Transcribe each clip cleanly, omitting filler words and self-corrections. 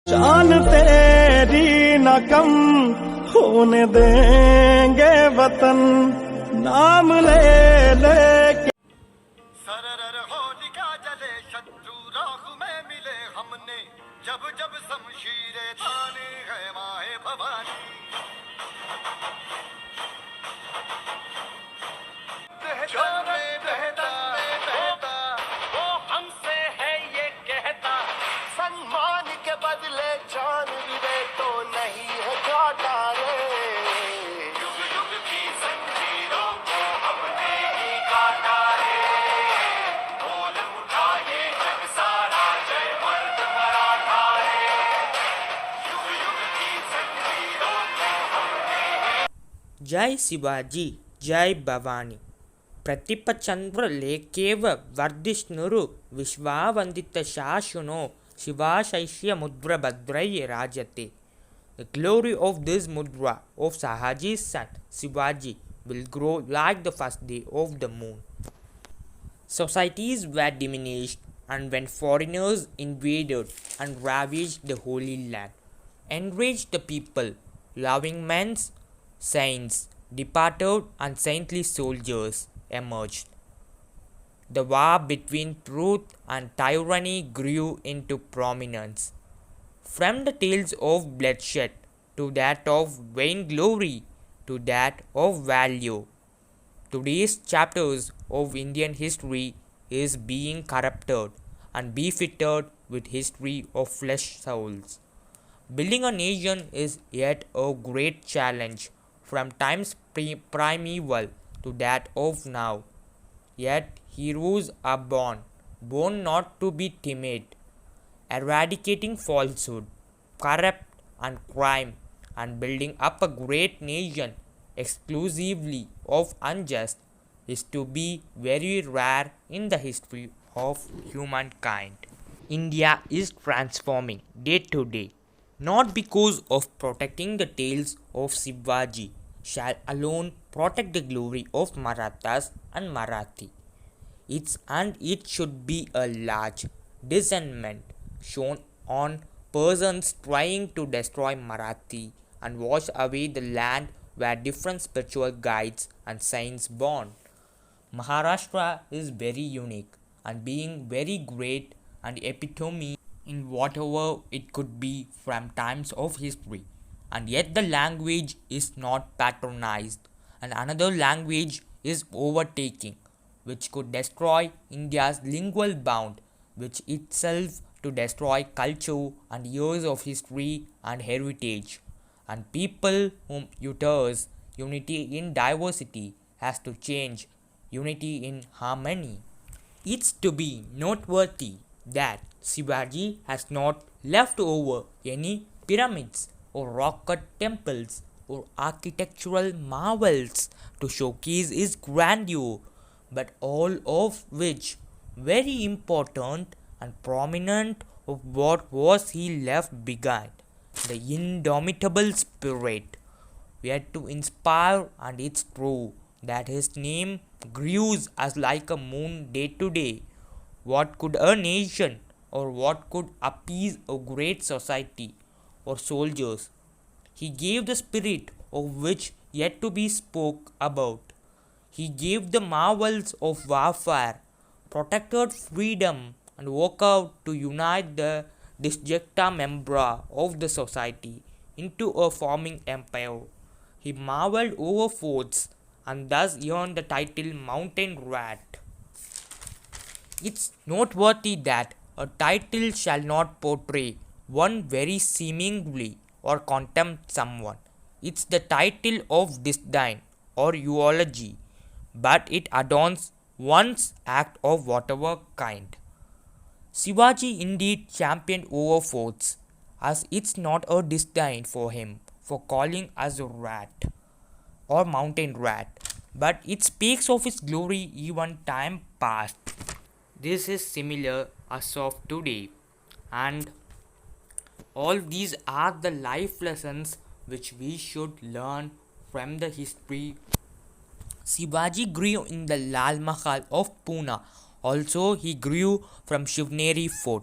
जान तेरी न कम होने देंगे वतन नाम ले लेके सरर होलिका जले शत्रु राह में मिले हमने जब जब शमशीरें ताने है माए भवानी वो हमसे है ये कहता सम्मान के बदले जान भी दे तो नहीं है घाटा रे युग युग की जंजीरों को हमने ही काटा रे बोल उठा ये जग सारा जय मर्द मराठा रे युग युग की जंजीरों को हमने जय शिवाजी जय Bhavani प्रतिपचंद्र लेकेव वर्धिष्णुरु विश्वावंदित शासुनो शिवाशैष्य mudra bhadrai rajate. The glory of this mudra of Shahaji's son Shivaji will grow like the first day of the moon. Societies were diminished, and when foreigners invaded and ravaged the holy land, enraged the people, loving men's saints departed and saintly soldiers emerged. The war between truth and tyranny grew into prominence. From the tales of bloodshed to that of vainglory to that of value, today's chapters of Indian history is being corrupted and befitted with history of flesh souls. Building a nation is yet a great challenge from times primeval to that of now. Yet heroes are born not to be timid, eradicating falsehood, corrupt and crime, and building up a great nation exclusively of unjust is to be very rare in the history of humankind. India is transforming day to day, not because of protecting the tales of Shivaji shall alone protect the glory of Marathas and Marathi. It should be a large discernment shown on persons trying to destroy Marathi and wash away the land where different spiritual guides and saints born. Maharashtra is very unique and being very great and epitome in whatever it could be from times of history, and yet the language is not patronized and another language is overtaking, which could destroy India's lingual bond, which itself to destroy culture and years of history and heritage, and people whom utters unity in diversity has to change unity in harmony. It's to be noteworthy that Shivaji has not left over any pyramids or rock-cut temples or architectural marvels to showcase his grandeur, but all of which very important and prominent of what was he left behind, the indomitable spirit. We had to inspire, and it's true that his name grows as like a moon day to day. What could a nation or what could appease a great society or soldiers? He gave the spirit of which yet to be spoke about. He gave the marvels of warfare, protected freedom, and worked out to unite the disjecta membra of the society into a forming empire. He marveled over forts and thus earned the title Mountain Rat. It's noteworthy that a title shall not portray one very seemingly or contempt someone. It's the title of disdain or eulogy, but it adorns one's act of whatever kind. Shivaji indeed championed over forts, as it's not a disdain for him for calling us a rat or mountain rat, but it speaks of his glory even time past. This is similar as of today, and all these are the life lessons which we should learn from the history. Shivaji grew in the Lal Mahal of Pune. Also, he grew from Shivneri Fort.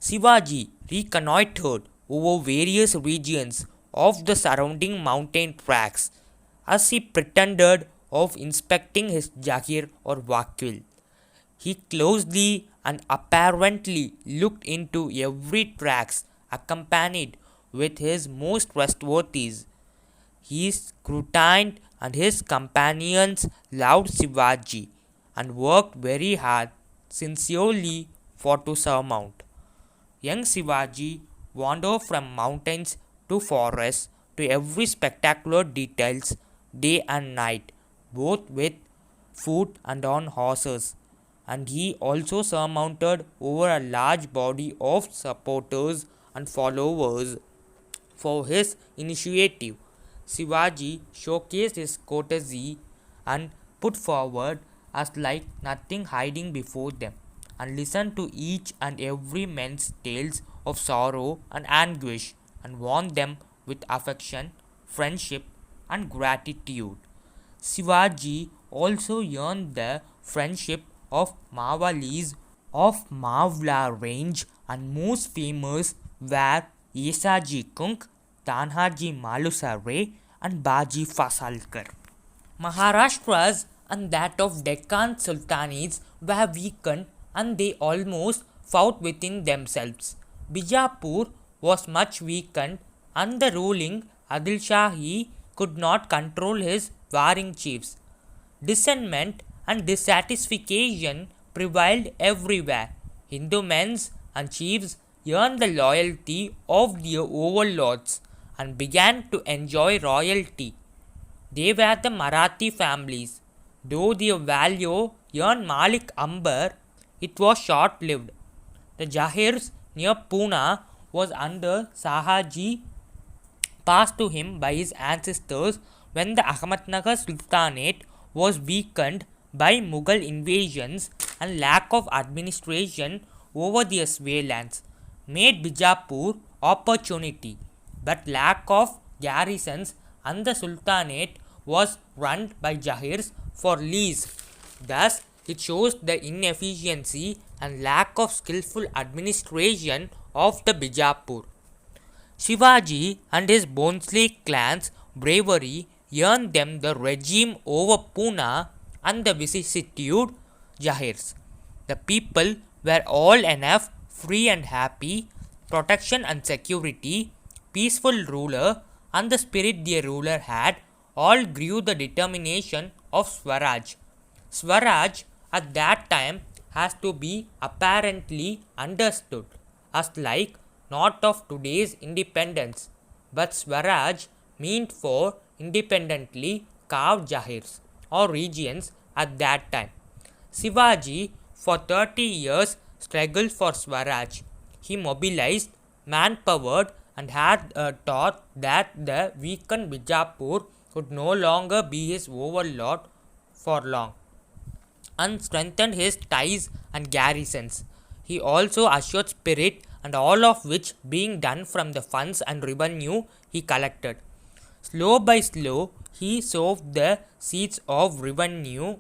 Shivaji reconnoitered over various regions of the surrounding mountain tracks as he pretended of inspecting his jagir or vakil. He closely and apparently looked into every tracks accompanied with his most trustworthies. He scrutined and his companions loved Shivaji and worked very hard sincerely for to surmount. Young Shivaji wandered from mountains to forests to every spectacular details day and night, both with foot and on horses, and he also surmounted over a large body of supporters and followers for his initiative. Shivaji showcased his courtesy and put forward as like nothing hiding before them, and listened to each and every man's tales of sorrow and anguish, and warned them with affection, friendship, and gratitude. Shivaji also earned the friendship of Mavalis of Mavla range, and most famous were Yesaji Kunk, Tanhaji Malusare, and Baji Fasalkar. Maharashtra's and that of Deccan sultanates were weakened and they almost fought within themselves. Bijapur was much weakened and the ruling Adil Shahi could not control his warring chiefs. Dissentment and dissatisfaction prevailed everywhere. Hindu men and chiefs earned the loyalty of their overlords and began to enjoy royalty. They were the Marathi families. Though their value earned Malik Amber, it was short lived. The Jahirs near Pune was under Sahaji, passed to him by his ancestors when the Ahmednagar Sultanate was weakened by Mughal invasions, and lack of administration over their sway lands made Bijapur opportunity, but lack of garrisons and the Sultanate was run by Jahirs for lease. Thus, it shows the inefficiency and lack of skillful administration of the Bijapur. Shivaji and his Bhonsle clan's bravery earned them the regime over Pune and the vicissitude Jahirs. The people were all enough free and happy, protection and security, peaceful ruler, and the spirit their ruler had all grew the determination of Swaraj. Swaraj at that time has to be apparently understood as like not of today's independence, but Swaraj meant for independently carved Jahirs or regions at that time. Shivaji for 30 years struggled for Swaraj. He mobilized manpower and had taught that the weakened Bijapur could no longer be his overlord for long, and strengthened his ties and garrisons. He also assured spirit, and all of which being done from the funds and revenue he collected. Slow by slow, he sowed the seeds of revenue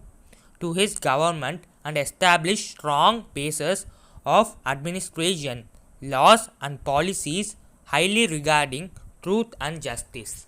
to his government and established strong bases of administration, laws, and policies highly regarding truth and justice.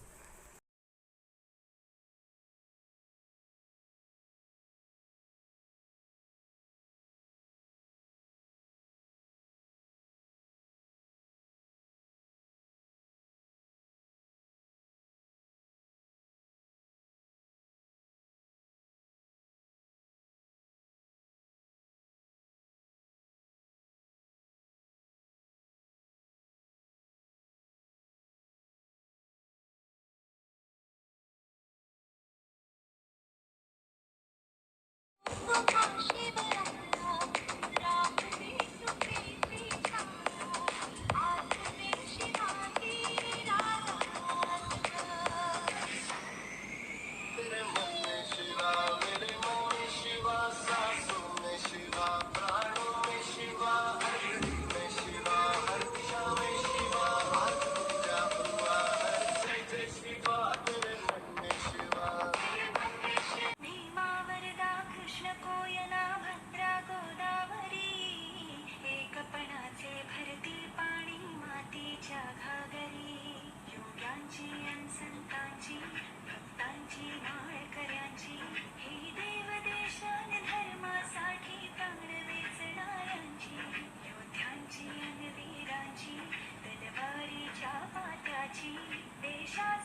संतांची अन संतांची भक्तांची माळकऱ्यांची हे देव देशान धर्मासाठी प्राण वेचणाऱ्यांची योद्ध्यांची अन वीरांची तलवारीच्या पात्याची देशाची